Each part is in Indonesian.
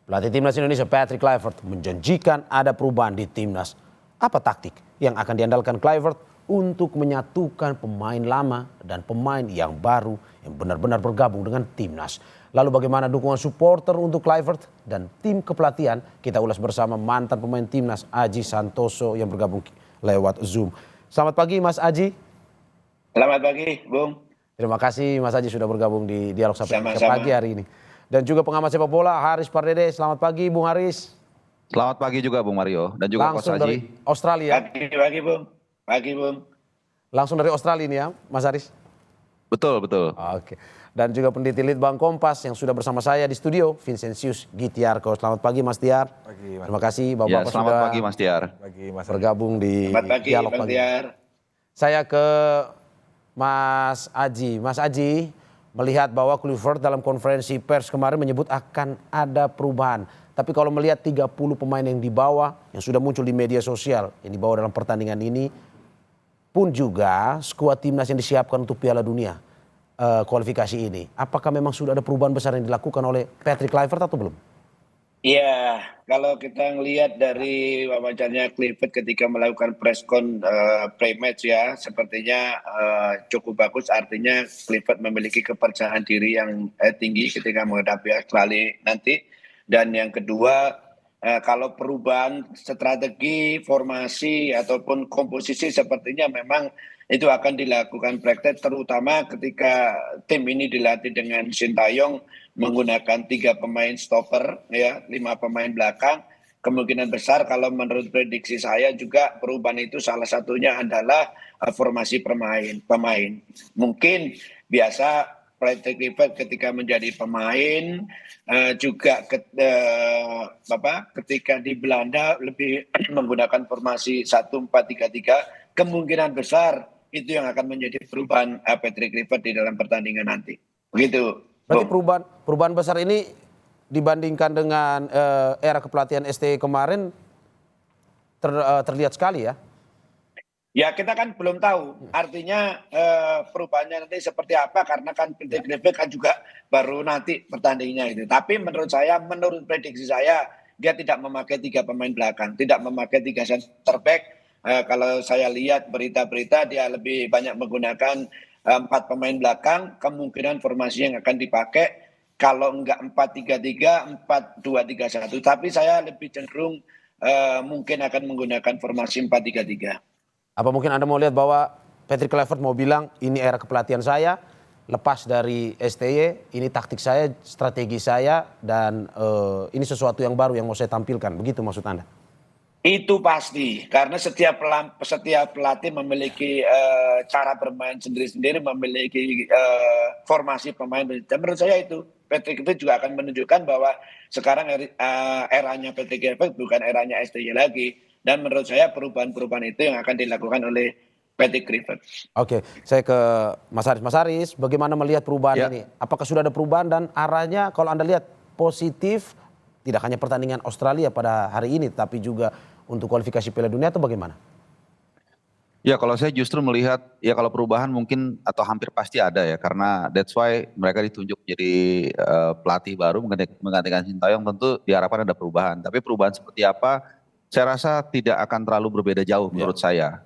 Pelatih Timnas Indonesia Patrick Kluivert menjanjikan ada perubahan di Timnas. Apa taktik yang akan diandalkan Kluivert untuk menyatukan pemain lama dan pemain yang baru yang benar-benar bergabung dengan Timnas? Lalu bagaimana dukungan supporter untuk Kluivert dan tim kepelatihan? Kita ulas bersama mantan pemain Timnas Aji Santoso yang bergabung lewat Zoom. Selamat pagi Mas Aji. Selamat pagi Bung. Terima kasih Mas Aji sudah bergabung di Dialog Sampai Sama-sama. Pagi hari ini. Dan juga pengamat sepak bola Haris Pardede. Selamat pagi Bung Haris. Selamat pagi juga Bung Mario dan juga Coach Langsung dari Aji. Australia. Pagi Bung. Pagi Bung. Langsung dari Australia ini ya Mas Haris. Betul. Oke. Dan juga peneliti Litbang Kompas yang sudah bersama saya di studio, Vincentius Gitiarko. Selamat pagi Mas Tiar. Pagi, Mas. Terima kasih Bapak-Bapak Selamat sudah pagi Mas Tiar. Pagi, Mas. bergabung di Selamat pagi Dialog Bang Pagi. Tiar. Saya ke Mas Aji. Mas Aji melihat bahwa Kluivert dalam konferensi pers kemarin menyebut akan ada perubahan. Tapi kalau melihat 30 pemain yang dibawa, yang sudah muncul di media sosial, yang dibawa dalam pertandingan ini, pun juga skuad timnas yang disiapkan untuk Piala Dunia kualifikasi ini. Apakah memang sudah ada perubahan besar yang dilakukan oleh Patrick Kluivert atau belum? Iya, kalau kita ngelihat dari wawancaranya Kluivert ketika melakukan preskon pre-match ya, sepertinya cukup bagus. Artinya Kluivert memiliki kepercayaan diri yang tinggi ketika menghadapi Australia nanti. Dan yang kedua, kalau perubahan strategi, formasi ataupun komposisi sepertinya memang itu akan dilakukan praktek, terutama ketika tim ini dilatih dengan Sintayong menggunakan 3 pemain stopper ya, 5 pemain belakang. Kemungkinan besar kalau menurut prediksi saya juga perubahan itu salah satunya adalah formasi pemain. Mungkin biasa Patrick Kluivert ketika menjadi pemain juga ketika di Belanda lebih menggunakan formasi 1-4-3-3, kemungkinan besar itu yang akan menjadi perubahan Patrick Kluivert di dalam pertandingan nanti. Begitu. Berarti perubahan besar ini dibandingkan dengan era kepelatihan STY kemarin terlihat sekali ya? Ya kita kan belum tahu, artinya perubahannya nanti seperti apa karena kan Patrick Kluivert kan juga baru nanti pertandingannya itu. Tapi menurut saya, menurut prediksi saya, dia tidak memakai 3 pemain belakang, tidak memakai 3 center back. Kalau saya lihat berita-berita dia lebih banyak menggunakan 4 pemain belakang, kemungkinan formasi yang akan dipakai kalau enggak 4-3-3, 4-2-3-1. Tapi saya lebih cenderung mungkin akan menggunakan formasi 4-3-3. Apa mungkin Anda mau lihat bahwa Patrick Kluivert mau bilang ini era kepelatihan saya, lepas dari STY, ini taktik saya, strategi saya, dan ini sesuatu yang baru yang mau saya tampilkan. Begitu maksud Anda? Itu pasti, karena setiap pelatih memiliki cara bermain sendiri-sendiri, memiliki formasi pemain. Dan menurut saya itu, Patrick itu juga akan menunjukkan bahwa sekarang eranya Patrick Kluivert bukan eranya STY lagi. Dan menurut saya perubahan-perubahan itu yang akan dilakukan oleh Patrick Kluivert. Oke, saya ke Mas Haris. Mas Haris, bagaimana melihat perubahan ini? Apakah sudah ada perubahan dan arahnya kalau Anda lihat positif, tidak hanya pertandingan Australia pada hari ini, tapi juga untuk kualifikasi Piala Dunia atau bagaimana? Ya kalau saya justru melihat ya kalau perubahan mungkin atau hampir pasti ada ya karena that's why mereka ditunjuk jadi pelatih baru menggantikan Sintayong, tentu diharapkan ada perubahan. Tapi perubahan seperti apa? Saya rasa tidak akan terlalu berbeda jauh menurut saya.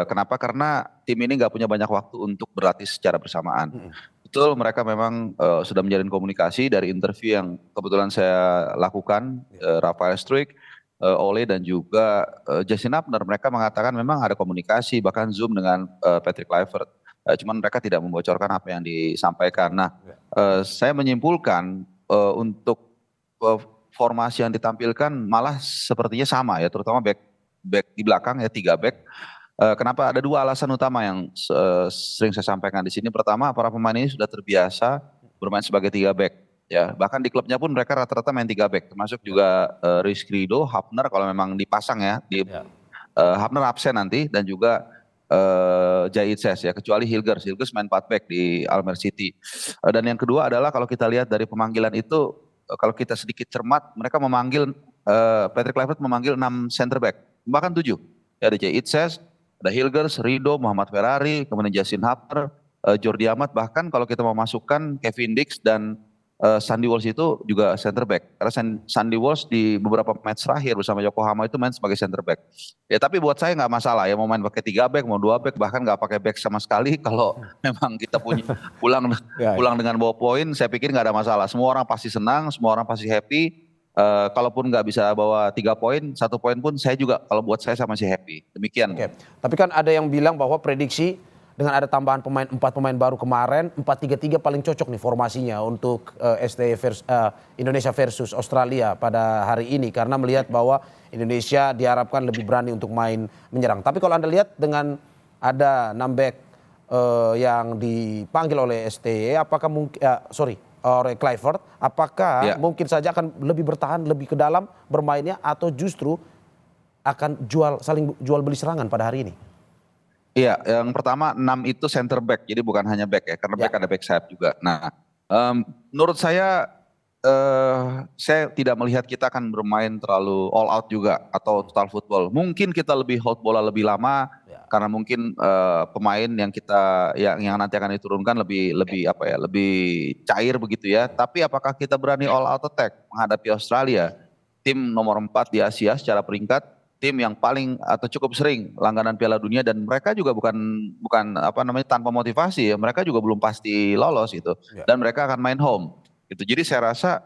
Kenapa? Karena tim ini nggak punya banyak waktu untuk berlatih secara bersamaan. Betul mereka memang sudah menjalin komunikasi dari interview yang kebetulan saya lakukan, Rafael Struijk, Ole dan juga Justin Upner, mereka mengatakan memang ada komunikasi bahkan Zoom dengan Patrick Kluivert. Cuman mereka tidak membocorkan apa yang disampaikan. Nah, saya menyimpulkan untuk formasi yang ditampilkan malah sepertinya sama ya, terutama back di belakang ya 3 back. Kenapa? Ada 2 alasan utama yang sering saya sampaikan di sini. Pertama, para pemain ini sudah terbiasa bermain sebagai 3 back. Ya, bahkan di klubnya pun mereka rata-rata main 3 back, termasuk juga Rizky Ridho, Hafner kalau memang dipasang ya. Hafner absen nanti dan juga Jahit Ses ya, kecuali Hilgers main 4 back di Almer City. Dan yang kedua adalah kalau kita lihat dari pemanggilan itu, kalau kita sedikit cermat, mereka memanggil Patrick Kluivert memanggil 6 center back, bahkan 7. Ya, ada Jahit Ses, ada Hilgers, Ridho, Muhammad Ferrari, kemudian Justin Hapner, Jordi Amat, bahkan kalau kita mau masukkan Kevin Dix dan Sandy Walsh itu juga center back. Karena Sandy Walsh di beberapa match terakhir bersama Yokohama itu main sebagai center back. Ya tapi buat saya nggak masalah ya mau main pakai 3 back, mau 2 back, bahkan nggak pakai back sama sekali. Kalau memang kita punya pulang dengan bawa poin, saya pikir nggak ada masalah. Semua orang pasti senang, semua orang pasti happy. Kalaupun nggak bisa bawa 3 poin, 1 poin pun saya juga kalau buat saya masih happy. Demikian. Oke. Tapi kan ada yang bilang bahwa prediksi dengan ada tambahan 4 pemain baru kemarin, 4-3-3 paling cocok nih formasinya untuk Indonesia versus Australia pada hari ini. Karena melihat bahwa Indonesia diharapkan lebih berani untuk main menyerang. Tapi kalau Anda lihat dengan ada 6 back yang dipanggil oleh STY, apakah mungkin, oleh Clifford, apakah mungkin saja akan lebih bertahan, lebih ke dalam bermainnya, atau justru akan saling jual beli serangan pada hari ini? Iya, yang pertama 6 itu center back, jadi bukan hanya back ya, karena back ada back sayap juga. Nah, menurut saya tidak melihat kita akan bermain terlalu all out juga atau total football. Mungkin kita lebih hold bola lebih lama karena mungkin pemain yang nanti akan diturunkan lebih cair begitu ya. Tapi apakah kita berani all out attack menghadapi Australia, tim nomor 4 di Asia secara peringkat? Tim yang paling atau cukup sering langganan Piala Dunia, dan mereka juga bukan tanpa motivasi ya, mereka juga belum pasti lolos gitu, dan mereka akan main home gitu. Jadi saya rasa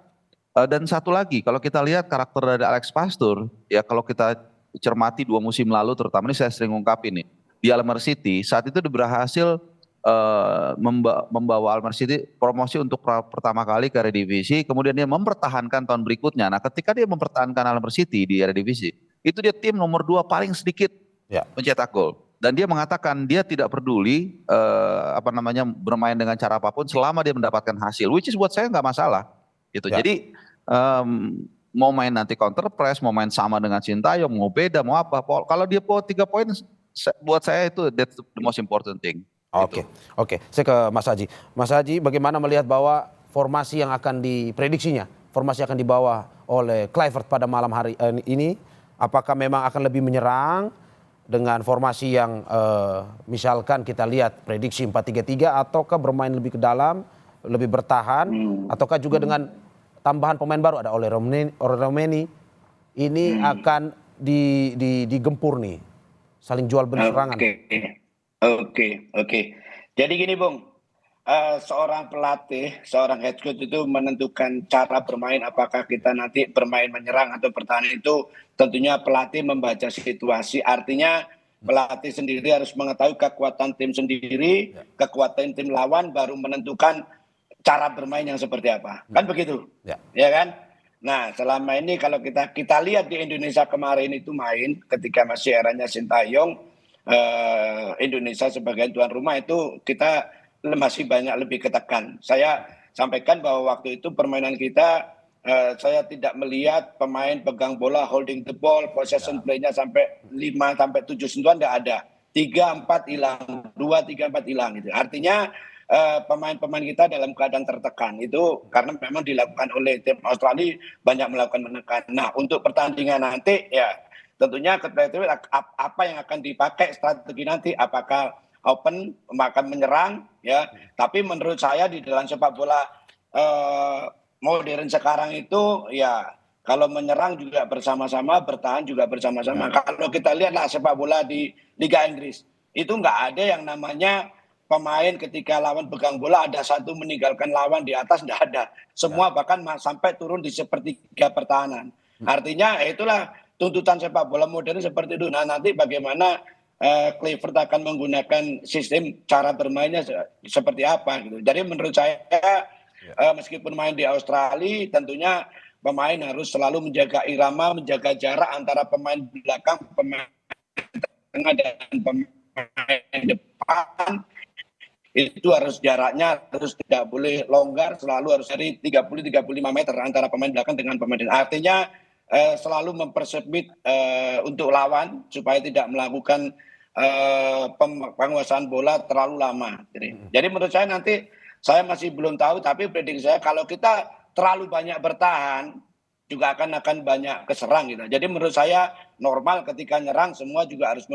dan satu lagi kalau kita lihat karakter dari Alex Pastoor ya, kalau kita cermati 2 musim lalu terutama, ini saya sering ungkapin nih, di Almer City saat itu dia berhasil membawa Almer City promosi untuk pertama kali ke Eredivisie, kemudian dia mempertahankan tahun berikutnya. Nah ketika dia mempertahankan Almer City di Eredivisie, itu dia tim nomor 2 paling sedikit mencetak gol. Dan dia mengatakan dia tidak peduli bermain dengan cara apapun selama dia mendapatkan hasil, which is buat saya nggak masalah gitu. Jadi mau main nanti counter press, mau main sama dengan Sintayong, mau beda, mau apa, kalau dia bawa 3 poin, buat saya itu that's the most important thing. Oke. Saya ke Mas Haji. Mas Haji, bagaimana melihat bahwa formasi yang akan diprediksinya, formasi yang akan dibawa oleh Clifford pada malam hari ini? Apakah memang akan lebih menyerang dengan formasi yang misalkan kita lihat prediksi 4-3-3, ataukah bermain lebih ke dalam, lebih bertahan, ataukah juga dengan tambahan pemain baru ada oleh Romeni ini akan digempur nih, saling jual beli serangan? Oke. Jadi gini Bung, seorang pelatih, seorang head coach itu menentukan cara bermain, apakah kita nanti bermain menyerang atau bertahan, itu tentunya pelatih membaca situasi. Artinya pelatih sendiri harus mengetahui kekuatan tim sendiri, kekuatan tim lawan, baru menentukan cara bermain yang seperti apa. Kan begitu? Ya kan? Nah, selama ini kalau kita lihat di Indonesia kemarin itu main ketika masih eranya Sintayong, Indonesia sebagai tuan rumah itu kita masih banyak lebih ketekan. Saya sampaikan bahwa waktu itu permainan kita, saya tidak melihat pemain pegang bola, holding the ball, possession play-nya sampai 5-7 sentuhan tidak ada. 3-4 hilang, 2-3-4 hilang gitu. Artinya pemain-pemain kita dalam keadaan tertekan. Itu karena memang dilakukan oleh tim Australia, banyak melakukan menekan. Nah, untuk pertandingan nanti ya tentunya apa yang akan dipakai strategi nanti, apakah open, akan menyerang ya. Tapi menurut saya di dalam sepak bola modern sekarang itu ya, kalau menyerang juga bersama-sama, bertahan juga bersama-sama. Kalau kita lihatlah sepak bola di Liga Inggris, itu nggak ada yang namanya pemain ketika lawan pegang bola ada satu meninggalkan lawan di atas, nggak ada. Semua bahkan sampai turun di sepertiga pertahanan. Artinya itulah tuntutan sepak bola modern seperti itu. Nah, nanti bagaimana Clifford akan menggunakan sistem cara bermainnya seperti apa gitu. Jadi menurut saya meskipun main di Australia, tentunya pemain harus selalu menjaga irama, menjaga jarak antara pemain belakang, pemain tengah dan pemain depan. Itu harus jaraknya harus tidak boleh longgar, selalu harus dari 30-35 meter antara pemain belakang dengan pemain depan. Artinya selalu mempersempit untuk lawan supaya tidak melakukan penguasaan bola terlalu lama. Jadi menurut saya nanti, saya masih belum tahu, tapi prediksi saya kalau kita terlalu banyak bertahan juga akan banyak keserang gitu. Jadi menurut saya normal ketika nyerang semua juga harus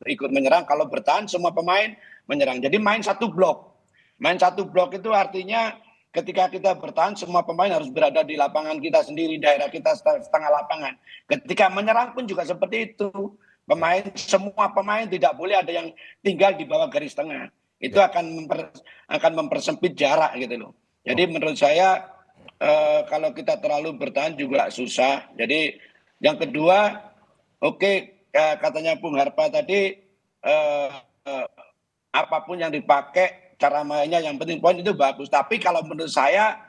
ikut menyerang, kalau bertahan semua pemain menyerang. Jadi main satu blok. Main satu blok itu artinya ketika kita bertahan semua pemain harus berada di lapangan kita sendiri, daerah kita setengah lapangan. Ketika menyerang pun juga seperti itu. Semua pemain tidak boleh ada yang tinggal di bawah garis tengah. Itu akan mempersempit jarak gitu loh. Jadi menurut saya kalau kita terlalu bertahan juga susah. Jadi yang kedua, katanya Bung Harpa tadi apapun yang dipakai cara mainnya yang penting poin itu bagus. Tapi kalau menurut saya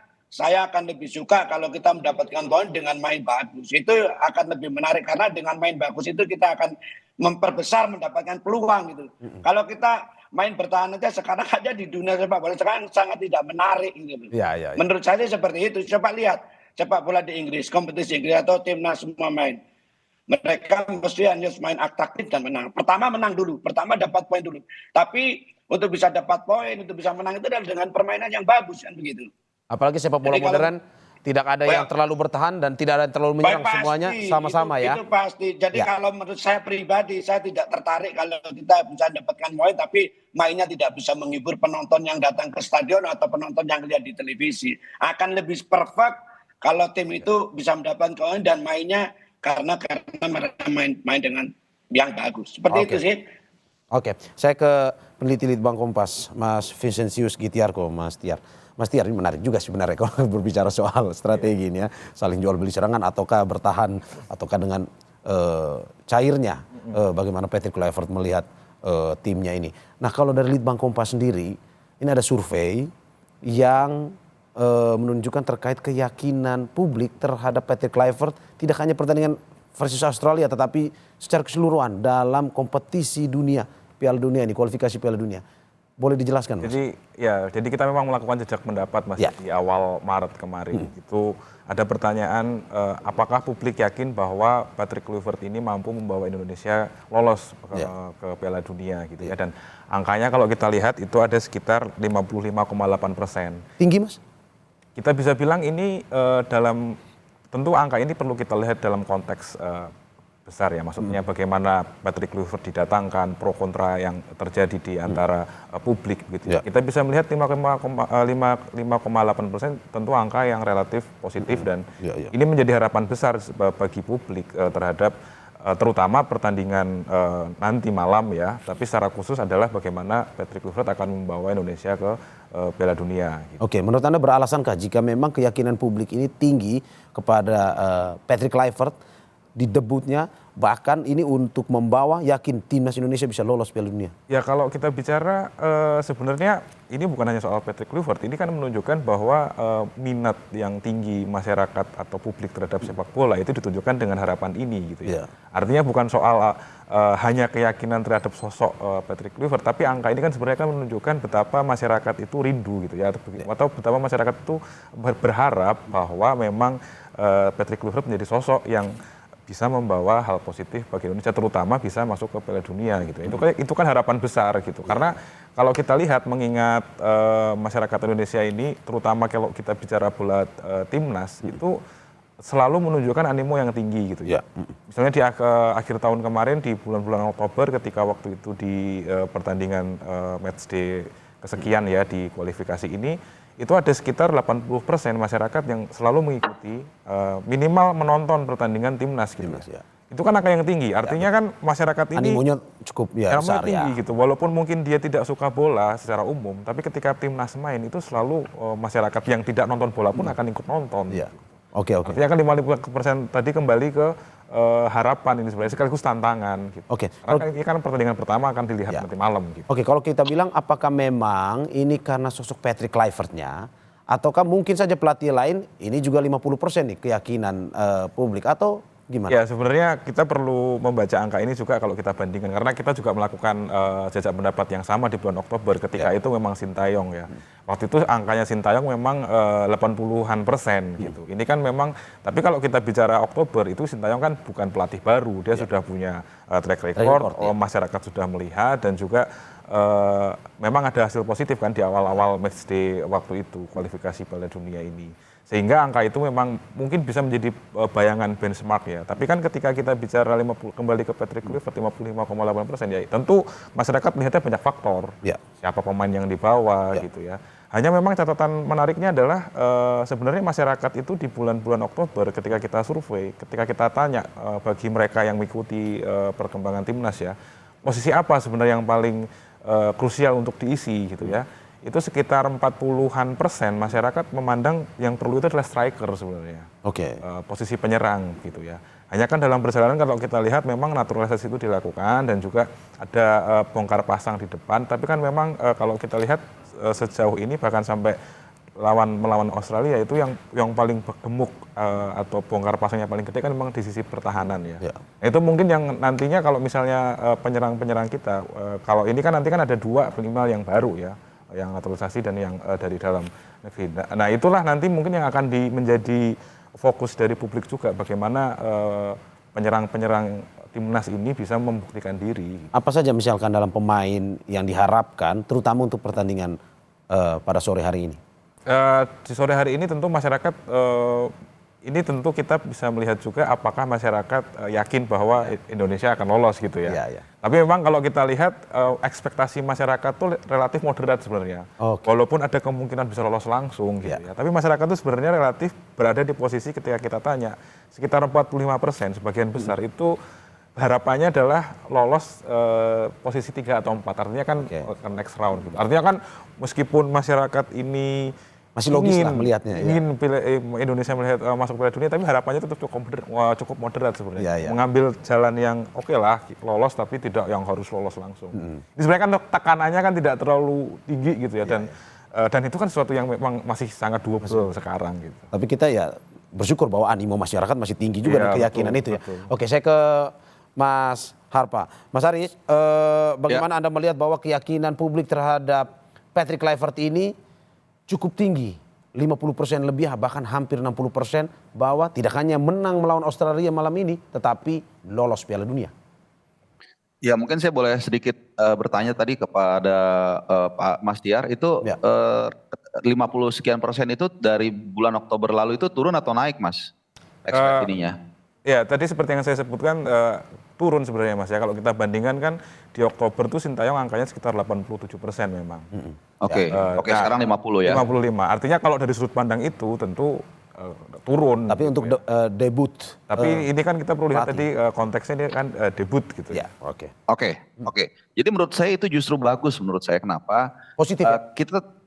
akan lebih suka kalau kita mendapatkan poin dengan main bagus. Itu akan lebih menarik karena dengan main bagus itu kita akan memperbesar mendapatkan peluang gitu. Kalau kita main bertahan aja sekarang aja di dunia sepak bola sekarang sangat tidak menarik gitu. Ya. Menurut saya seperti itu. Coba lihat sepak bola di Inggris, kompetisi Inggris atau timnas semua main. Mereka mesti hanya main atraktif dan menang. Pertama menang dulu, pertama dapat poin dulu. Tapi untuk bisa dapat poin, untuk bisa menang itu adalah dengan permainan yang bagus kan begitu. Apalagi sepak bola modern tidak ada yang terlalu bertahan dan tidak ada yang terlalu menyerang, semuanya sama-sama ya. Itu pasti. Jadi kalau menurut saya pribadi, saya tidak tertarik kalau kita bisa dapatkan poin tapi mainnya tidak bisa menghibur penonton yang datang ke stadion atau penonton yang lihat di televisi. Akan lebih perfect kalau tim itu bisa mendapatkan poin dan mainnya karena mereka main dengan yang bagus. Seperti itu sih. Oke, saya ke peneliti Litbang Kompas, Mas Vincentius Gitiarko, Mas Tiar. Mas Tiar, ini menarik juga sebenarnya kalau berbicara soal strategi ini ya, saling jual beli serangan ataukah bertahan ataukah dengan cairnya bagaimana Patrick Kluivert melihat timnya ini. Nah, kalau dari Litbang Kompas sendiri, ini ada survei yang menunjukkan terkait keyakinan publik terhadap Patrick Kluivert tidak hanya pertandingan versus Australia tetapi secara keseluruhan dalam kompetisi dunia, Piala Dunia ini, kualifikasi Piala Dunia. Boleh dijelaskan, Mas? Jadi kita memang melakukan jejak pendapat, Mas, di awal Maret kemarin. Itu ada pertanyaan apakah publik yakin bahwa Patrick Kluivert ini mampu membawa Indonesia lolos ke Piala Dunia gitu ya. Dan angkanya kalau kita lihat itu ada sekitar 55,8%. Tinggi, Mas? Kita bisa bilang ini tentu angka ini perlu kita lihat dalam konteks besar ya, maksudnya bagaimana Patrick Kluivert didatangkan, pro kontra yang terjadi di antara publik gitu. Kita bisa melihat 5,8% tentu angka yang relatif positif dan ini menjadi harapan besar bagi publik terhadap terutama pertandingan nanti malam ya, tapi secara khusus adalah bagaimana Patrick Kluivert akan membawa Indonesia ke Piala Dunia. Gitu. Oke, menurut Anda beralasankah jika memang keyakinan publik ini tinggi kepada Patrick Kluivert di debutnya, bahkan ini untuk membawa yakin timnas Indonesia bisa lolos Piala Dunia? Ya kalau kita bicara sebenarnya ini bukan hanya soal Patrick Kluivert, ini kan menunjukkan bahwa minat yang tinggi masyarakat atau publik terhadap sepak bola itu ditunjukkan dengan harapan ini gitu ya. Artinya bukan soal hanya keyakinan terhadap sosok Patrick Kluivert, tapi angka ini kan sebenarnya kan menunjukkan betapa masyarakat itu rindu gitu ya, atau betapa masyarakat itu berharap bahwa memang Patrick Kluivert menjadi sosok yang bisa membawa hal positif bagi Indonesia, terutama bisa masuk ke Piala Dunia gitu. Itu kan harapan besar gitu. Karena kalau kita lihat mengingat masyarakat Indonesia ini, terutama kalau kita bicara bola timnas itu selalu menunjukkan animo yang tinggi gitu ya. Misalnya di akhir tahun kemarin di bulan-bulan Oktober ketika waktu itu di pertandingan matchday kesekian ya di kualifikasi ini, itu ada sekitar 80% masyarakat yang selalu mengikuti minimal menonton pertandingan timnas gitu. Itu kan angka yang tinggi, artinya kan masyarakat ini animonya cukup besar tinggi gitu. Walaupun mungkin dia tidak suka bola secara umum, tapi ketika timnas main itu selalu masyarakat yang tidak nonton bola pun akan ikut nonton. Oke. Artinya kan 50% tadi kembali ke harapan ini sebenarnya sekaligus tantangan gitu. Karena ini kan pertandingan pertama akan dilihat nanti malam gitu. Oke, kalau kita bilang apakah memang ini karena sosok Patrick Kluivertnya ataukah mungkin saja pelatih lain ini juga 50% nih keyakinan publik atau gimana? Ya sebenarnya kita perlu membaca angka ini juga kalau kita bandingkan karena kita juga melakukan jejak pendapat yang sama di bulan Oktober ketika itu memang Sintayong ya. Waktu itu angkanya Sintayong memang 80-an% gitu. Ini kan memang, tapi kalau kita bicara Oktober itu Sintayong kan bukan pelatih baru, dia sudah punya track record, masyarakat sudah melihat dan juga memang ada hasil positif kan di awal-awal matchday waktu itu kualifikasi Piala Dunia ini. Sehingga angka itu memang mungkin bisa menjadi bayangan benchmark ya. Tapi kan ketika kita bicara kembali ke Patrick Kluivert 55,8% ya tentu masyarakat melihatnya banyak faktor. Siapa pemain yang dibawa gitu ya. Hanya memang catatan menariknya adalah sebenarnya masyarakat itu di bulan-bulan Oktober ketika kita survei, ketika kita tanya bagi mereka yang mengikuti perkembangan timnas ya, posisi apa sebenarnya yang paling krusial untuk diisi gitu ya. Itu sekitar 40% masyarakat memandang yang perlu itu adalah striker sebenarnya. Oke. Posisi penyerang gitu ya. Hanya kan dalam perjalanan kalau kita lihat memang naturalisasi itu dilakukan dan juga ada bongkar pasang di depan. Tapi kan memang kalau kita lihat sejauh ini bahkan sampai melawan Australia itu yang paling gemuk atau bongkar pasangnya paling gede kan memang di sisi pertahanan ya. Nah, itu mungkin yang nantinya kalau misalnya penyerang-penyerang kita, kalau ini kan nanti kan ada 2 minimal yang baru ya, yang naturalisasi dan yang dari dalam negeri. Nah itulah nanti mungkin yang akan menjadi fokus dari publik juga, bagaimana penyerang-penyerang timnas ini bisa membuktikan diri. Apa saja misalkan dalam pemain yang diharapkan, terutama untuk pertandingan pada sore hari ini? Di sore hari ini tentu masyarakat, ini tentu kita bisa melihat juga apakah masyarakat yakin bahwa Indonesia akan lolos gitu ya. Tapi memang kalau kita lihat ekspektasi masyarakat itu relatif moderat sebenarnya. Walaupun ada kemungkinan bisa lolos langsung gitu ya. Tapi masyarakat itu sebenarnya relatif berada di posisi ketika kita tanya, sekitar 45% sebagian besar itu harapannya adalah lolos posisi 3 atau 4. Artinya kan next round gitu. Artinya kan meskipun masyarakat ini masih logis lah melihatnya. Ingin Indonesia melihat masuk Piala Dunia, tapi harapannya tetap cukup moderat sebenarnya. Mengambil jalan yang oke lah, lolos tapi tidak yang harus lolos langsung. Ini sebenarnya kan tekanannya kan tidak terlalu tinggi gitu ya, dan itu kan sesuatu yang memang masih sangat doable sekarang gitu. Tapi kita ya bersyukur bahwa animo masyarakat masih tinggi juga dan keyakinan itu ya. Oke, saya ke Mas Harpa. Mas Aris, bagaimana Anda melihat bahwa keyakinan publik terhadap Patrick Kluivert ini cukup tinggi, 50% lebih, bahkan hampir 60% bahwa tidak hanya menang melawan Australia malam ini, tetapi lolos Piala Dunia? Ya mungkin saya boleh sedikit bertanya tadi kepada Pak Mas Tiar, itu 50 sekian persen itu dari bulan Oktober lalu itu turun atau naik Mas? Ininya. Ya tadi seperti yang saya sebutkan turun sebenarnya Mas ya. Kalau kita bandingkan kan di Oktober tuh Sintayong angkanya sekitar 87% memang. Oke, sekarang 50 ya. 55. Artinya kalau dari sudut pandang itu tentu turun. Tapi untuk debut. Tapi ini kan kita perlu lihat tadi konteksnya ini kan debut gitu ya. Oke. Jadi menurut saya itu justru bagus menurut saya. Kenapa? Positif ya?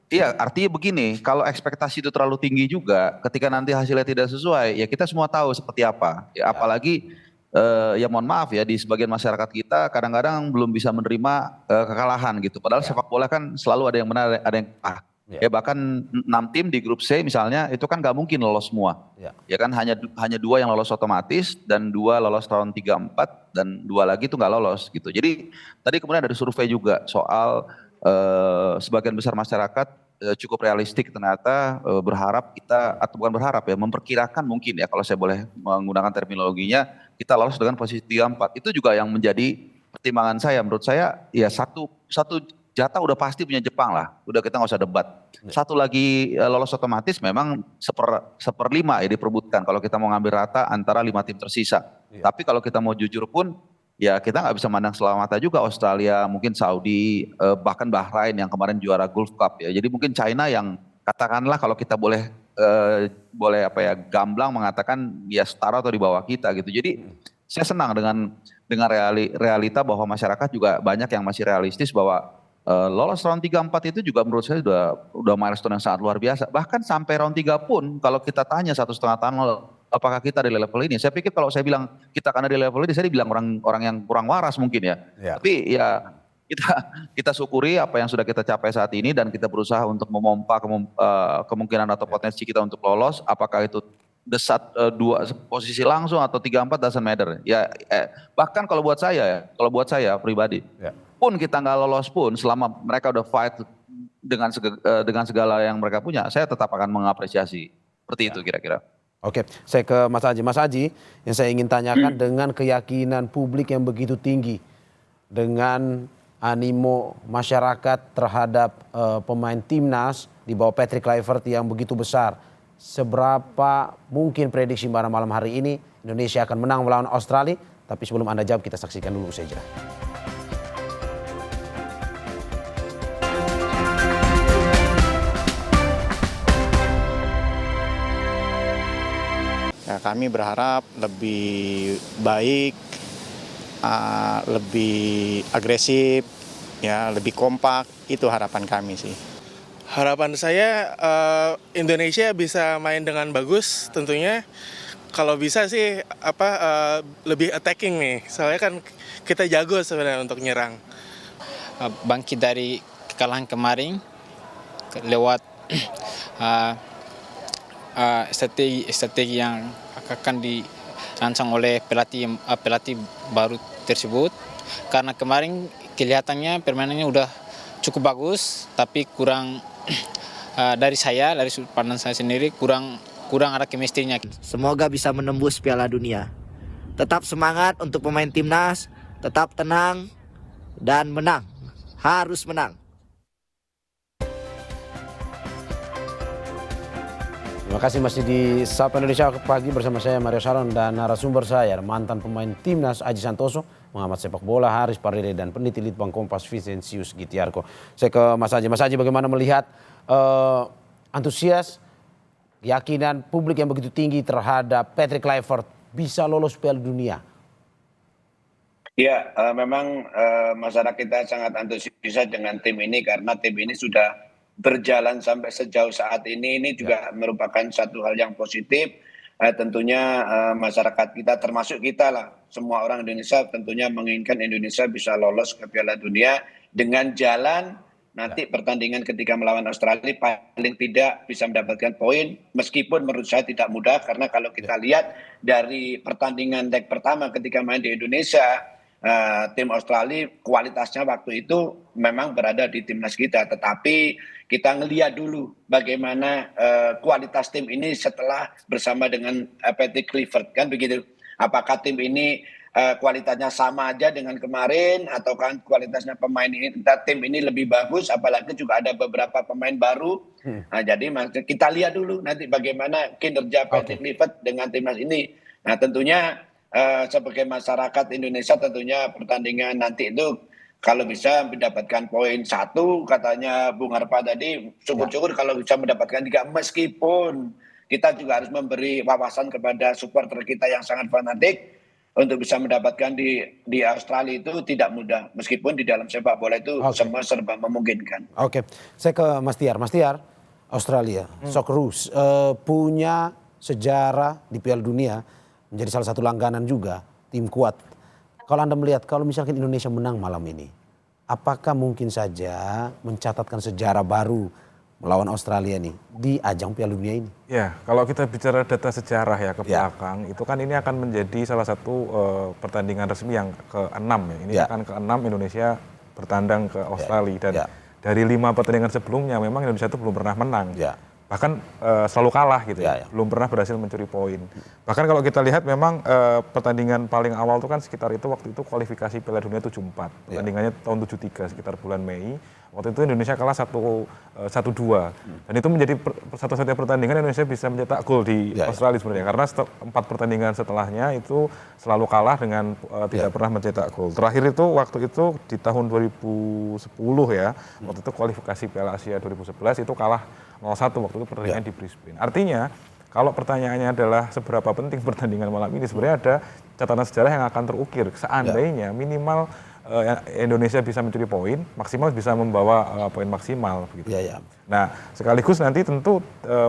Iya, artinya begini, kalau ekspektasi itu terlalu tinggi juga, ketika nanti hasilnya tidak sesuai, ya kita semua tahu seperti apa. Ya, apalagi ya mohon maaf ya, di sebagian masyarakat kita kadang-kadang belum bisa menerima kekalahan gitu. Padahal sepak bola kan selalu ada yang benar, ada yang kalah. Ya bahkan 6 tim di grup C misalnya itu kan gak mungkin lolos semua. Ya kan hanya 2 yang lolos otomatis dan 2 lolos round 3-4 dan 2 lagi itu gak lolos gitu. Jadi tadi kemudian ada survei juga soal sebagian besar masyarakat cukup realistik ternyata berharap kita, atau bukan berharap ya, memperkirakan mungkin ya kalau saya boleh menggunakan terminologinya, kita lolos dengan posisi 3-4. Itu juga yang menjadi pertimbangan saya. Menurut saya ya satu jatah udah pasti punya Jepang lah, udah kita nggak usah debat. Satu lagi lolos otomatis memang seperlima ya diperbutkan kalau kita mau ngambil rata antara 5 tim tersisa. Tapi kalau kita mau jujur pun ya kita nggak bisa mandang sebelah mata juga Australia, mungkin Saudi, bahkan Bahrain yang kemarin juara Gulf Cup ya. Jadi mungkin China yang katakanlah kalau kita boleh gamblang mengatakan ya setara atau di bawah kita gitu. Jadi saya senang dengan realita bahwa masyarakat juga banyak yang masih realistis bahwa lolos round 3-4 itu juga menurut saya udah milestone yang sangat luar biasa. Bahkan sampai round 3 pun kalau kita tanya 1,5 tahun lalu, apakah kita di level ini? Saya pikir kalau saya bilang kita akan ada di level ini, saya dibilang orang yang kurang waras mungkin ya. Tapi ya kita syukuri apa yang sudah kita capai saat ini dan kita berusaha untuk memompa kemungkinan atau potensi kita untuk lolos. Apakah itu desat 2 posisi langsung atau 3-4 doesn't matter. Ya bahkan kalau buat saya pribadi, pun kita nggak lolos pun selama mereka udah fight dengan segala yang mereka punya, saya tetap akan mengapresiasi. Seperti itu kira-kira. Oke, saya ke Mas Aji. Mas Aji, yang saya ingin tanyakan dengan keyakinan publik yang begitu tinggi, dengan animo masyarakat terhadap pemain timnas di bawah Patrick Kluivert yang begitu besar, seberapa mungkin prediksi pada malam hari ini Indonesia akan menang melawan Australia? Tapi sebelum Anda jawab, kita saksikan dulu saja. kami berharap lebih baik, lebih agresif, ya lebih kompak. Itu harapan kami sih. Harapan saya Indonesia bisa main dengan bagus tentunya. Kalau bisa sih lebih attacking nih. Soalnya kan kita jago sebenarnya untuk nyerang. Bangkit dari kekalahan kemarin lewat strategi yang akan dirancang oleh pelatih baru tersebut. Karena kemarin kelihatannya permainannya udah cukup bagus, tapi kurang dari sudut pandang saya sendiri kurang ada chemistry-nya. Semoga bisa menembus Piala Dunia. Tetap semangat untuk pemain timnas, tetap tenang dan menang. Harus menang. Terima kasih masih di Sapa Indonesia Pagi bersama saya Mario Sharon dan narasumber saya mantan pemain timnas Aji Santoso, pengamat sepak bola Haris Pardede dan peneliti Litbang Kompas Vincentius Gitiarko. Saya ke Mas Aji. Mas Aji, bagaimana melihat antusias, keyakinan publik yang begitu tinggi terhadap Patrick Kluivert bisa lolos Piala Dunia? Ya, memang masyarakat kita sangat antusias dengan tim ini karena tim ini sudah berjalan sampai sejauh saat ini juga merupakan satu hal yang positif. Tentunya masyarakat kita termasuk kita lah, semua orang Indonesia tentunya menginginkan Indonesia bisa lolos ke Piala Dunia dengan jalan nanti pertandingan ketika melawan Australia paling tidak bisa mendapatkan poin, meskipun menurut saya tidak mudah karena kalau kita lihat dari pertandingan leg pertama ketika main di Indonesia, tim Australia kualitasnya waktu itu memang berada di timnas kita, tetapi kita ngelihat dulu bagaimana kualitas tim ini setelah bersama dengan Patrick Kluivert, kan begitu. Apakah tim ini kualitasnya sama aja dengan kemarin atau kan kualitasnya pemain ini, tim ini lebih bagus, apalagi juga ada beberapa pemain baru. Nah, jadi kita lihat dulu nanti bagaimana kinerja Patrick Kluivert dengan timnas ini. Nah, tentunya sebagai masyarakat Indonesia tentunya pertandingan nanti itu kalau bisa mendapatkan poin 1, katanya Bung Harpa tadi, syukur-syukur kalau bisa mendapatkan 3, meskipun kita juga harus memberi wawasan kepada supporter kita yang sangat fanatik untuk bisa mendapatkan di Australia itu tidak mudah, meskipun di dalam sepak bola itu semua serba memungkinkan. Oke, saya ke Mas Tiar. Mas Tiar, Australia, Socceroos punya sejarah di Piala Dunia, menjadi salah satu langganan juga, tim kuat. Kalau Anda melihat, kalau misalkan Indonesia menang malam ini, apakah mungkin saja mencatatkan sejarah baru melawan Australia nih di ajang Piala Dunia ini? Ya, kalau kita bicara data sejarah ya ke belakang, itu kan ini akan menjadi salah satu pertandingan resmi yang ke-6 ya. Ini akan ke-6 Indonesia bertandang ke Australia dan dari 5 pertandingan sebelumnya memang Indonesia itu belum pernah menang. Bahkan selalu kalah gitu ya, belum pernah berhasil mencuri poin. Bahkan kalau kita lihat memang pertandingan paling awal itu kan sekitar itu waktu itu kualifikasi Piala Dunia 74. Pertandingannya tahun 73 sekitar bulan Mei. Waktu itu Indonesia kalah 1-2. Dan itu menjadi satu-satunya pertandingan Indonesia bisa mencetak gol di Australia sebenarnya. Karena 4 pertandingan setelahnya itu selalu kalah dengan tidak pernah mencetak gol. Terakhir itu waktu itu di tahun 2010 ya. Waktu itu kualifikasi Piala Asia 2011 itu kalah 0-1 waktu itu pertandingan di Brisbane. Artinya kalau pertanyaannya adalah seberapa penting pertandingan malam ini, sebenarnya ada catatan sejarah yang akan terukir. Seandainya minimal Indonesia bisa mencuri poin, maksimal bisa membawa poin maksimal. Begitu. Nah sekaligus nanti tentu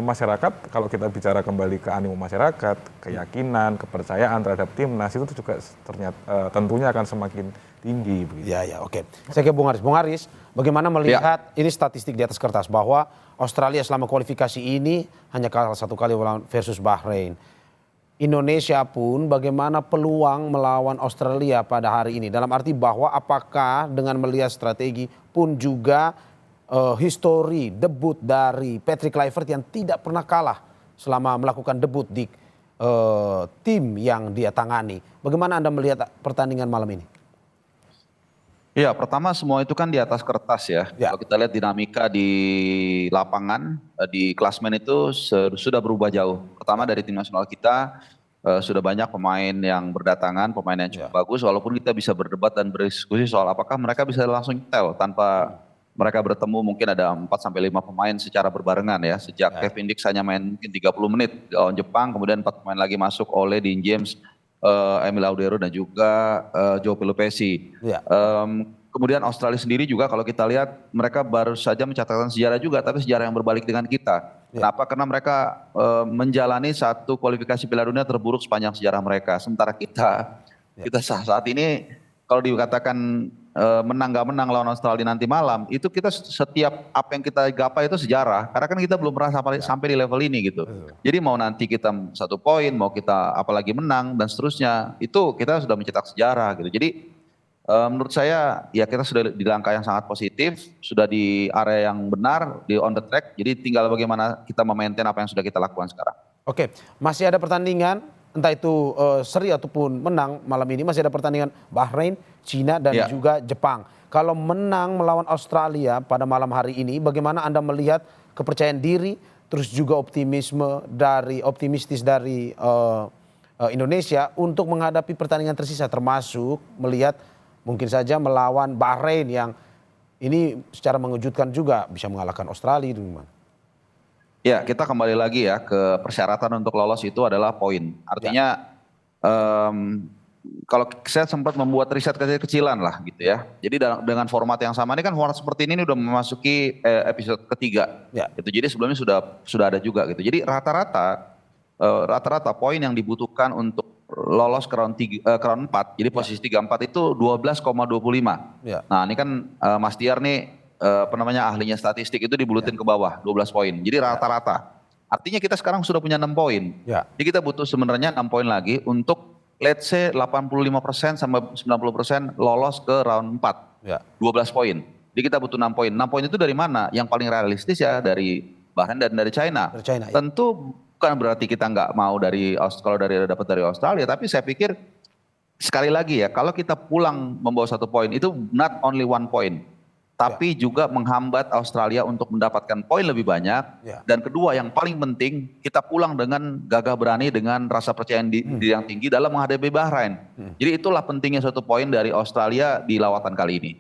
masyarakat, kalau kita bicara kembali ke animo masyarakat, keyakinan, kepercayaan terhadap timnas itu juga ternyata tentunya akan semakin tinggi. Begitu. Oke. Saya ke Bung Haris. Bung Haris, bagaimana melihat ini statistik di atas kertas bahwa Australia selama kualifikasi ini hanya kalah 1 kali versus Bahrain. Indonesia pun bagaimana peluang melawan Australia pada hari ini? Dalam arti bahwa apakah dengan melihat strategi pun juga histori debut dari Patrick Kluivert yang tidak pernah kalah selama melakukan debut di tim yang dia tangani. Bagaimana Anda melihat pertandingan malam ini? Ya, pertama semua itu kan di atas kertas ya. Kalau kita lihat dinamika di lapangan, di klasmen itu sudah berubah jauh. Pertama dari tim nasional kita sudah banyak pemain yang berdatangan, pemain yang cukup bagus. Walaupun kita bisa berdebat dan berdiskusi soal apakah mereka bisa langsung tel tanpa mereka bertemu mungkin ada 4 sampai 5 pemain secara berbarengan ya. Sejak Kevin Dix hanya main mungkin 30 menit lawan Jepang, kemudian 4 pemain lagi masuk, Ole, Dean James, Emil Laudero dan juga Joe Pelupessy. Ya. Kemudian Australia sendiri juga kalau kita lihat mereka baru saja mencatatkan sejarah juga, tapi sejarah yang berbalik dengan kita. Kenapa? Karena mereka menjalani satu kualifikasi Piala Dunia terburuk sepanjang sejarah mereka. Sementara kita saat ini kalau dikatakan menang gak menang lawan Australia nanti malam, itu kita setiap apa yang kita gapai itu sejarah. Karena kan kita belum pernah sampai di level ini gitu. Jadi mau nanti kita 1 poin, mau kita apalagi menang dan seterusnya, itu kita sudah mencetak sejarah gitu. Jadi menurut saya ya kita sudah di langkah yang sangat positif, sudah di area yang benar, di on the track. Jadi tinggal bagaimana kita memaintain apa yang sudah kita lakukan sekarang. Oke, masih ada pertandingan, entah itu seri ataupun menang malam ini, masih ada pertandingan Bahrain, Cina dan juga Jepang. Kalau menang melawan Australia pada malam hari ini, bagaimana Anda melihat kepercayaan diri, terus juga optimistis dari Indonesia untuk menghadapi pertandingan tersisa, termasuk melihat mungkin saja melawan Bahrain yang ini secara mengejutkan juga bisa mengalahkan Australia itu gimana? Ya, kita kembali lagi ya ke persyaratan untuk lolos itu adalah poin. Artinya kalau saya sempat membuat riset kecil-kecilan lah gitu ya. Jadi dengan format yang sama ini kan format seperti ini udah memasuki episode ketiga. Gitu. Jadi sebelumnya sudah ada juga gitu. Jadi rata-rata poin yang dibutuhkan untuk lolos ke round 4, jadi posisi 3-4 itu 12,25. Nah ini kan Mas Tiar nih ahlinya statistik itu dibulutin ke bawah 12 poin. Jadi rata-rata. Artinya kita sekarang sudah punya 6 poin. Jadi kita butuh sebenarnya 6 poin lagi untuk let's say 85% sampai 90% lolos ke round 4. 12 poin. Jadi kita butuh 6 poin. 6 poin itu dari mana? Yang paling realistis ya dari Bahrain dan dari China. Tentu bukan berarti kita nggak mau kalau dapat dari Australia, tapi saya pikir sekali lagi ya, kalau kita pulang membawa 1 poin itu not only 1 point, tapi juga menghambat Australia untuk mendapatkan poin lebih banyak. Dan kedua yang paling penting, kita pulang dengan gagah berani, dengan rasa percaya diri yang tinggi dalam menghadapi Bahrain. Jadi itulah pentingnya 1 poin dari Australia di lawatan kali ini.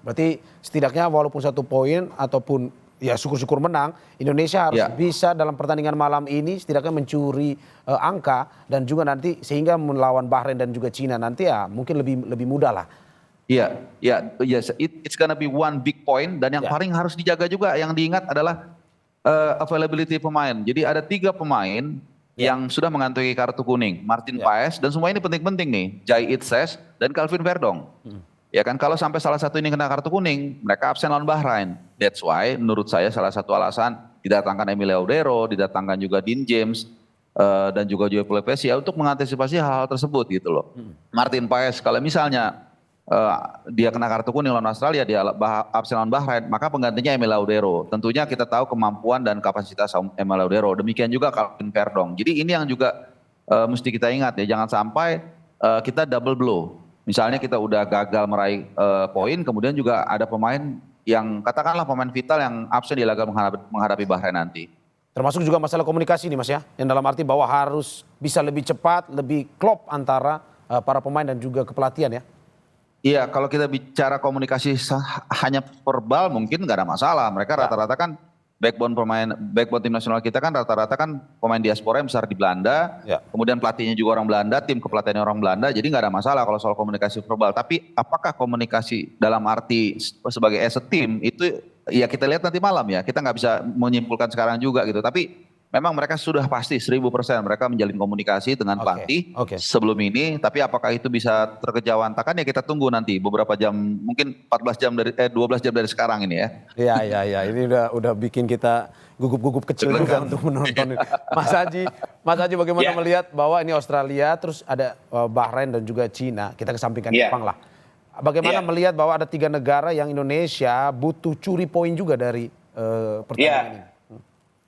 Berarti setidaknya walaupun 1 poin ataupun ya syukur-syukur menang, Indonesia harus bisa dalam pertandingan malam ini setidaknya mencuri angka dan juga nanti sehingga melawan Bahrain dan juga Cina nanti ya mungkin lebih mudah lah. It's gonna be 1 big point dan yang paling harus dijaga juga yang diingat adalah availability pemain. Jadi ada 3 pemain yang sudah mengantongi kartu kuning, Martin Paes, dan semua ini penting-penting nih, Jai Itses dan Calvin Verdong. Ya kan, kalau sampai salah satu ini kena kartu kuning, mereka absen lawan Bahrain. That's why menurut saya salah satu alasan didatangkan Emil Laudero, didatangkan juga Dean James, dan juga Joe Pelupessy ya untuk mengantisipasi hal-hal tersebut gitu loh. Martin Paes kalau misalnya dia kena kartu kuning lawan Australia, dia absen lawan Bahrain, maka penggantinya Emil Laudero. Tentunya kita tahu kemampuan dan kapasitas Emil Laudero, demikian juga Calvin Verdong. Jadi ini yang juga mesti kita ingat ya, jangan sampai kita double blow. Misalnya kita udah gagal meraih poin, kemudian juga ada pemain yang katakanlah pemain vital yang absen di laga menghadapi Bahrain nanti. Termasuk juga masalah komunikasi nih Mas ya, yang dalam arti bahwa harus bisa lebih cepat, lebih klop antara para pemain dan juga kepelatihan ya. Iya, kalau kita bicara komunikasi hanya verbal mungkin nggak ada masalah. Mereka rata-rata kan backbone tim nasional kita kan rata-rata kan pemain diaspora yang besar di Belanda, kemudian pelatihnya juga orang Belanda, tim kepelatihannya orang Belanda, jadi nggak ada masalah kalau soal komunikasi verbal. Tapi apakah komunikasi dalam arti sebagai as a team itu ya kita lihat nanti malam ya, kita nggak bisa menyimpulkan sekarang juga gitu. Tapi memang mereka sudah pasti 1000% mereka menjalin komunikasi dengan pelatih sebelum ini. Tapi apakah itu bisa terkejawantakan ya kita tunggu nanti beberapa jam, mungkin 12 jam dari sekarang ini ya. Iya, ini udah bikin kita gugup-gugup kecil juga untuk menonton. Mas Haji bagaimana melihat bahwa ini Australia, terus ada Bahrain dan juga Cina, kita kesampingkan Jepang lah. Bagaimana melihat bahwa ada 3 negara yang Indonesia butuh curi poin juga dari pertandingan ini?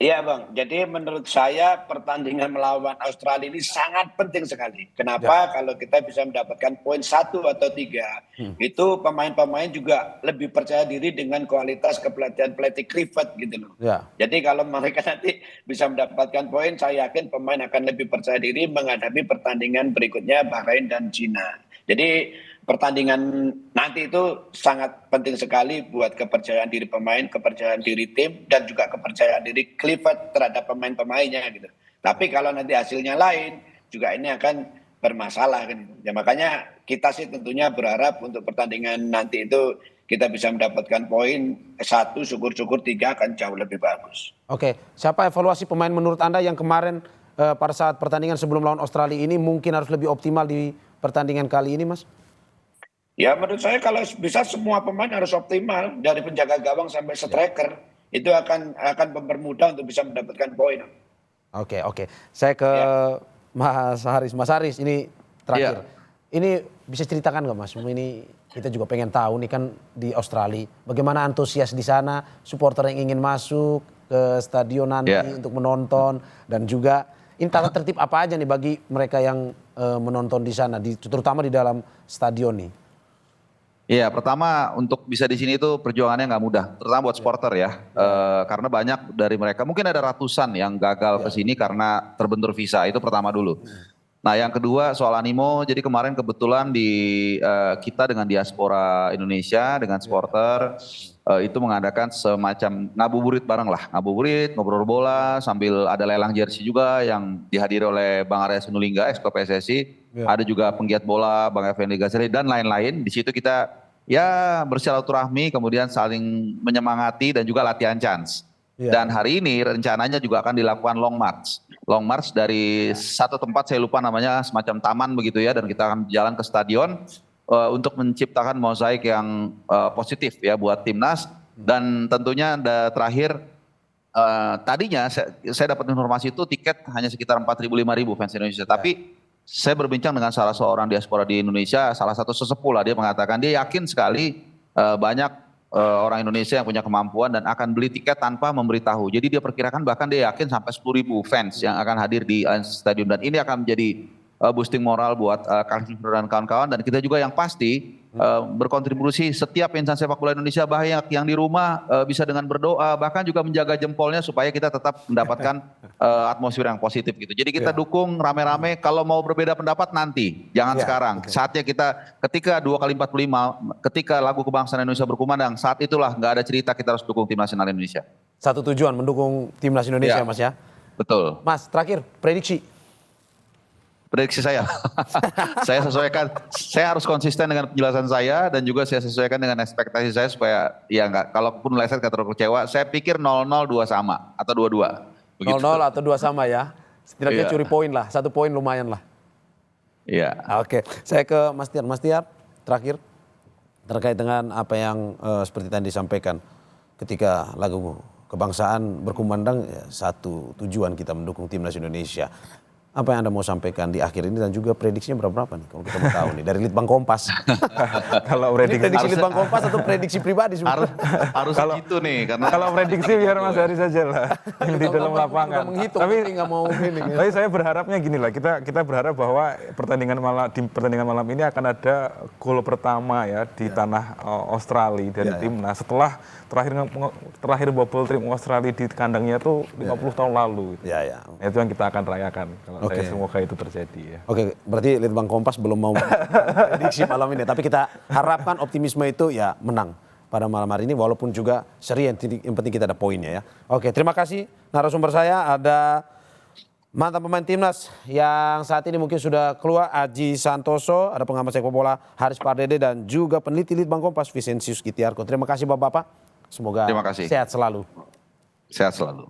Iya Bang, jadi menurut saya pertandingan melawan Australia ini sangat penting sekali. Kenapa? Kalau kita bisa mendapatkan poin 1 atau 3, itu pemain-pemain juga lebih percaya diri dengan kualitas kepelatihan pelatih Clifford gitu loh. Jadi kalau mereka nanti bisa mendapatkan poin, saya yakin pemain akan lebih percaya diri menghadapi pertandingan berikutnya Bahrain dan Cina. Jadi pertandingan nanti itu sangat penting sekali buat kepercayaan diri pemain, kepercayaan diri tim, dan juga kepercayaan diri Clifford terhadap pemain-pemainnya gitu. Tapi kalau nanti hasilnya lain, juga ini akan bermasalah kan. Ya makanya kita sih tentunya berharap untuk pertandingan nanti itu kita bisa mendapatkan poin 1, syukur-syukur 3 akan jauh lebih bagus. Oke, siapa evaluasi pemain menurut Anda yang kemarin pada saat pertandingan sebelum lawan Australia ini mungkin harus lebih optimal di pertandingan kali ini, Mas? Ya menurut saya kalau bisa semua pemain harus optimal dari penjaga gawang sampai striker itu akan mempermudah untuk bisa mendapatkan poin. Oke. Saya ke Mas Haris. Mas Haris ini terakhir. Ini bisa ceritakan nggak Mas? Ini kita juga pengen tahu nih kan di Australia. Bagaimana antusias di sana, supporter yang ingin masuk ke stadion nanti untuk menonton. Dan juga ini tata tertib apa aja nih bagi mereka yang menonton di sana, terutama di dalam stadion nih. Iya, pertama untuk bisa di sini itu perjuangannya nggak mudah, terutama buat supporter ya. Karena banyak dari mereka, mungkin ada ratusan yang gagal ke sini karena terbentur visa, itu pertama dulu. Nah yang kedua soal animo, jadi kemarin kebetulan kita dengan diaspora Indonesia, dengan supporter, itu mengadakan semacam ngabuburit bareng lah. Ngabuburit, ngobrol bola, sambil ada lelang jersey juga yang dihadiri oleh Bang Arya Sinulinga, ex PSSI. Ada juga penggiat bola, Bang Effendi Ghazali, dan lain-lain. Di situ kita ya bersilaturahmi, kemudian saling menyemangati dan juga latihan chance. Dan hari ini rencananya juga akan dilakukan long march. Long march dari satu tempat, saya lupa namanya, semacam taman begitu ya, dan kita akan jalan ke stadion untuk menciptakan mozaik yang positif ya buat timnas. Dan tentunya terakhir, tadinya saya dapat informasi itu tiket hanya sekitar 4.000-5.000 fans Indonesia. Tapi saya berbincang dengan salah seorang diaspora di Indonesia, salah satu sesepuh lah, dia mengatakan dia yakin sekali banyak orang Indonesia yang punya kemampuan dan akan beli tiket tanpa memberitahu. Jadi dia perkirakan bahkan dia yakin sampai 10.000 fans yang akan hadir di stadion, dan ini akan menjadi boosting moral buat Clifford dan kawan-kawan. Dan kita juga yang pasti berkontribusi, setiap insan sepak bola Indonesia banyak yang di rumah bisa dengan berdoa, bahkan juga menjaga jempolnya supaya kita tetap mendapatkan atmosfer yang positif gitu. Jadi kita dukung rame-rame, kalau mau berbeda pendapat nanti, jangan sekarang. Saatnya kita ketika 2x45, ketika lagu kebangsaan Indonesia berkumandang, saat itulah nggak ada cerita kita harus dukung tim nasional Indonesia. Satu tujuan, mendukung timnas Indonesia Mas ya? Betul. Mas terakhir, prediksi saya. Saya sesuaikan, saya harus konsisten dengan penjelasan saya dan juga saya sesuaikan dengan ekspektasi saya supaya ya enggak, kalaupun meleset nggak terlalu kecewa. Saya pikir 0-0 2 sama atau 2-2. 0-0 atau 2 sama ya. Setidaknya curi poin lah, 1 poin lumayan lah. Iya. Oke, saya ke Mas Tiar. Mas Tiar, terakhir terkait dengan apa yang seperti tadi disampaikan, ketika lagu kebangsaan berkumandang, ya, satu tujuan kita mendukung timnas Indonesia. Apa yang Anda mau sampaikan di akhir ini dan juga prediksinya berapa nih kalau kita mau tahu nih dari Litbang Kompas? Kalau prediksi Litbang Kompas atau prediksi pribadi harus gitu nih, karena kalau prediksi biar Mas Haris saja lah yang di dalam lapangan. Tapi nggak mau ini. Tapi saya berharapnya gini lah, kita berharap bahwa di pertandingan malam ini akan ada gol pertama ya di tanah Australia dari timnas setelah terakhir bubble tim Australia di kandangnya tuh 50 tahun lalu. Itu yang kita akan rayakan. Saya semoga itu terjadi ya. Oke, berarti Litbang Kompas belum mau prediksi malam ini. Tapi kita harapkan optimisme itu ya menang pada malam hari ini. Walaupun juga seri, yang penting kita ada poinnya ya. Oke, terima kasih narasumber saya. Ada mantan pemain timnas yang saat ini mungkin sudah keluar, Aji Santoso. Ada pengamat sepak bola Haris Pardede dan juga peneliti Litbang Kompas Vincentius Gitiarko. Terima kasih Bapak-bapak. Semoga sehat selalu. Sehat selalu.